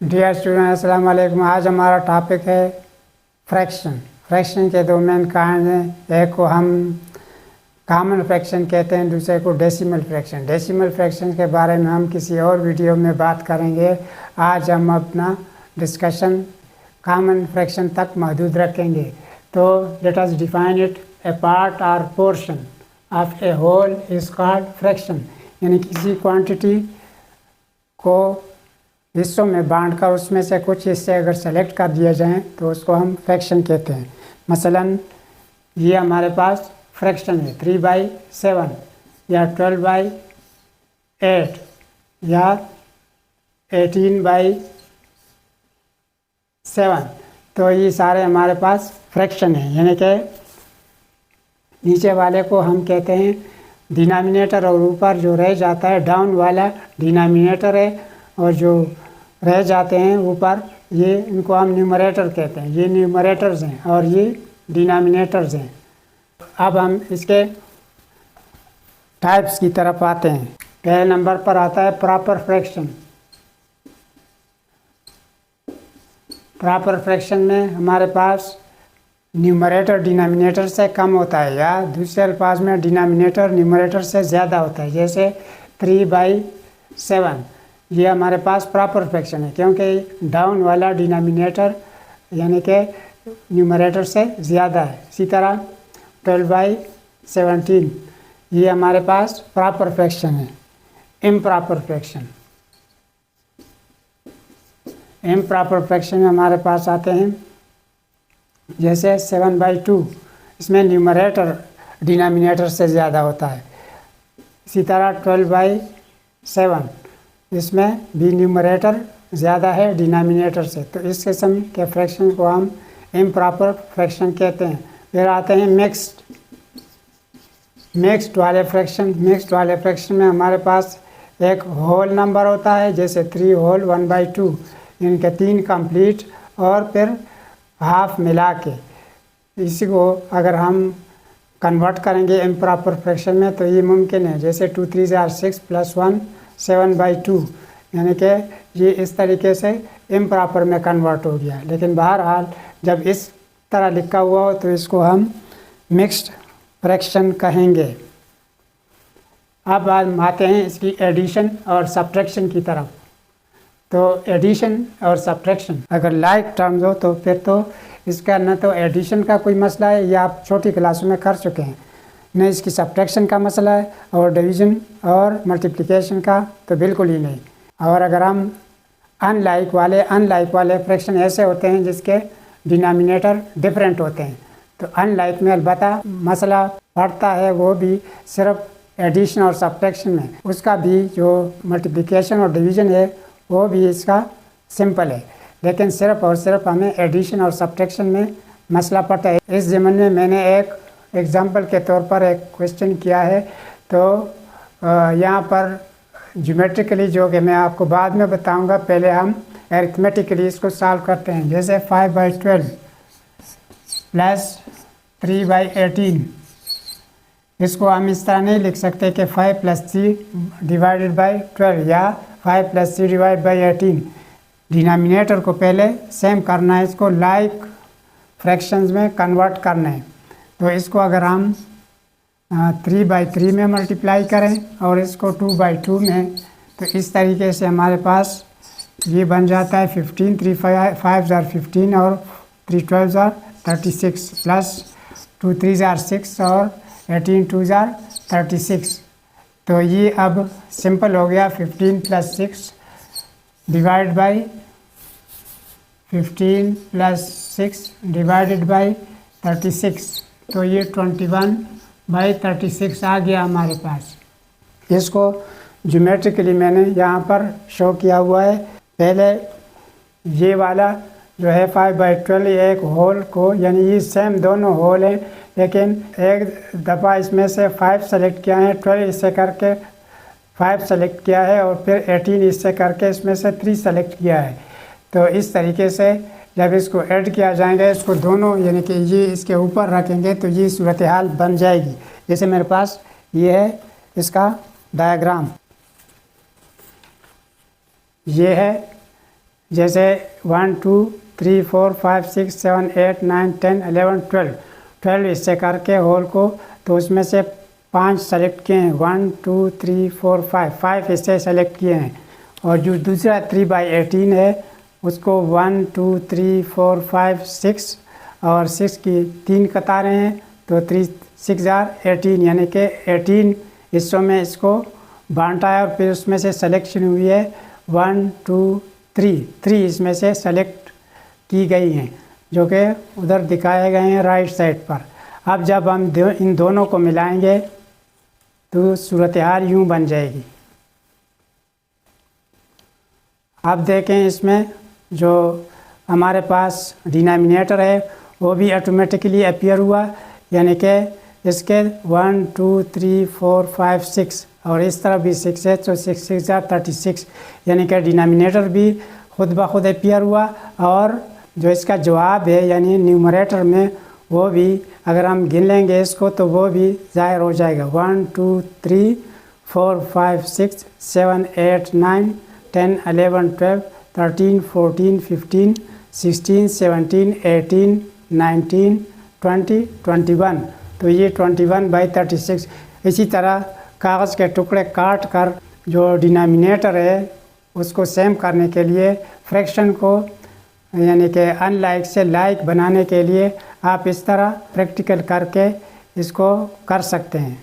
Dear student अस्सलाम वालेकुम। आज हमारा टॉपिक है फ्रैक्शन। फ्रैक्शन के दो मेन काइंड हैं, एक को हम कॉमन फ्रैक्शन कहते हैं, दूसरे को डेसिमल फ्रैक्शन। डेसिमल फ्रैक्शन के बारे में हम किसी और वीडियो में बात करेंगे। आज हम अपना डिस्कशन कॉमन फ्रैक्शन तक महदूद रखेंगे। तो let us define it. A part और portion of a whole is called fraction, यानी किसी क्वांटिटी को हिस्सों में बांटकर उसमें से कुछ हिस्से अगर सेलेक्ट कर दिए जाएं तो उसको हम फ्रैक्शन कहते हैं। मसलन ये हमारे पास फ्रैक्शन है 3/7 या 12/8 या 18/7। तो ये सारे हमारे पास फ्रैक्शन हैं, यानी कि नीचे वाले को हम कहते हैं डिनोमिनेटर और ऊपर जो रह जाता है डाउन वाला डिनोमिनेटर है, और जो रह जाते हैं ऊपर ये इनको हम न्यूमरेटर कहते हैं। ये न्यूमरेटर्स हैं और ये डिनोमिनेटर्स हैं। अब हम इसके टाइप्स की तरफ आते हैं। पहले नंबर पर आता है प्रॉपर फ्रैक्शन। प्रॉपर फ्रैक्शन में हमारे पास न्यूमरेटर डिनोमिनेटर से कम होता है, या दूसरे अल्फाज में डिनोमिनेटर न्यूमरेटर से ज़्यादा होता है। जैसे 3/7 ये हमारे पास प्रॉपर फ्रैक्शन है, क्योंकि डाउन वाला डिनोमिनेटर यानी कि न्यूमरेटर से ज़्यादा है। इसी तरह 12/17 ये हमारे पास प्रॉपर फ्रैक्शन है। इम्प्रॉपर फ्रैक्शन, इम्प्रॉपर फ्रैक्शन में हमारे पास आते हैं जैसे 7/2, इसमें न्यूमरेटर डिनोमिनेटर से ज़्यादा होता है। इसी तरह 12/7 इसमें भी न्यूमरेटर ज़्यादा है डिनोमिनेटर से। तो इस किस्म के फ्रैक्शन को हम इम्प्रॉपर फ्रैक्शन कहते हैं। फिर आते हैं मिक्स्ड वाले फ्रैक्शन। मिक्स्ड वाले फ्रैक्शन में हमारे पास एक होल नंबर होता है, जैसे 3 होल 1/2, इनके 3 कंप्लीट और फिर हाफ मिला के। इसी को अगर हम कन्वर्ट करेंगे इम्प्रॉपर फ्रैक्शन में तो ये मुमकिन है। जैसे 2 3 6 + 1 7/2, यानी कि ये इस तरीके से इम्प्रॉपर में कन्वर्ट हो गया। लेकिन बहरहाल जब इस तरह लिखा हुआ हो तो इसको हम मिक्स्ड फ्रैक्शन कहेंगे। अब आते हैं इसकी एडिशन और सब्ट्रैक्शन की तरफ। तो एडिशन और सब्ट्रैक्शन अगर लाइक टर्म्स हो तो फिर तो इसका न तो एडिशन का कोई मसला है, या आप छोटी क्लासों में कर चुके हैं, न इसकी सब्ट्रैक्शन का मसला है, और डिवीज़न और मल्टीप्लिकेशन का तो बिल्कुल ही नहीं। और अगर हम अनलाइक वाले फ्रैक्शन ऐसे होते हैं जिसके डिनोमिनेटर डिफरेंट होते हैं, तो अनलाइक में अलबत्ता मसला पड़ता है वो भी सिर्फ एडिशन और सब्ट्रैक्शन में। उसका भी जो मल्टीप्लिकेशन और डिवीज़न है वो भी इसका सिंपल है, लेकिन सिर्फ और सिर्फ हमें एडिशन और सब्ट्रैक्शन में मसला पड़ता है। इस ज़मन में मैंने एक एग्जाम्पल के तौर पर एक क्वेश्चन किया है, तो यहाँ पर ज्योमेट्रिकली जो कि मैं आपको बाद में बताऊंगा, पहले हम अरिथमेटिकली इसको सॉल्व करते हैं। जैसे 5/12 + 3/18, इसको हम इस तरह नहीं लिख सकते कि 5 + 3 / 12 या 5 + 3 / 18। डिनोमिनेटर को पहले सेम करना है, इसको लाइक फ्रैक्शंस में कन्वर्ट करना है। तो इसको अगर हम 3/3 में मल्टीप्लाई करें और इसको 2/2 में, तो इस तरीके से हमारे पास ये बन जाता है 15, 3 5 = 15 और 3 12 = 36 प्लस 2 3 = 6 और 18 2 = 36। तो ये अब सिंपल हो गया। 15 + 6 डिवाइड बाई 15 + 6 डिवाइडेड बाई 36, तो ये 21/36 आ गया हमारे पास। इसको ज्योमेट्रिकली मैंने यहाँ पर शो किया हुआ है। पहले ये वाला जो है 5/12 एक होल को, यानी ये सेम दोनों होल हैं, लेकिन एक दफ़ा इसमें से 5 सेलेक्ट किया है, 12 इससे करके 5 सेलेक्ट किया है, और फिर 18 इससे करके इसमें से 3 सेलेक्ट किया है। तो इस तरीके से जब इसको ऐड किया जाएगा, इसको दोनों यानी कि ये इसके ऊपर रखेंगे तो ये सूरत हाल बन जाएगी। जैसे मेरे पास ये है इसका डायग्राम, ये है जैसे 1 2 3 4 5 6 7 8 9 10 11 12 इससे करके होल को, तो उसमें से 5 सेलेक्ट किए हैं, 1 2 3 4 5 इससे सेलेक्ट किए हैं। और जो दूसरा 3/18 है उसको 1 2 3 4 5 6 और 6 की 3 कतारें हैं, तो 3 6 18 यानी कि 18 हिस्सों में इसको बांटा है। और फिर उसमें से सिलेक्शन हुई है 1 2 3 इसमें से सेलेक्ट की गई हैं, जो कि उधर दिखाए गए हैं राइट साइड पर। अब जब हम इन दोनों को मिलाएंगे तो सूरत हाल यूँ बन जाएगी। अब देखें इसमें जो हमारे पास डिनोमिनेटर है वो भी ऑटोमेटिकली अपीयर हुआ, यानी कि इसके 1 2 3 4 5 6 और इस तरफ भी 6 है, तो 6 6 36 यानी कि डिनोमिनेटर भी खुद ब खुद अपीयर हुआ। और जो इसका जवाब है यानी न्यूमरेटर में वो भी अगर हम गिन लेंगे इसको तो वो भी ज़ाहिर हो जाएगा। 1 2 3 4 5 6 7 8 9 10 11 12 13 14 15 16 17 18 19 20 21, तो ये 21/36। इसी तरह कागज़ के टुकड़े काट कर जो डिनोमिनेटर है उसको सेम करने के लिए फ्रैक्शन को यानी कि अनलाइक से लाइक बनाने के लिए आप इस तरह प्रैक्टिकल करके इसको कर सकते हैं।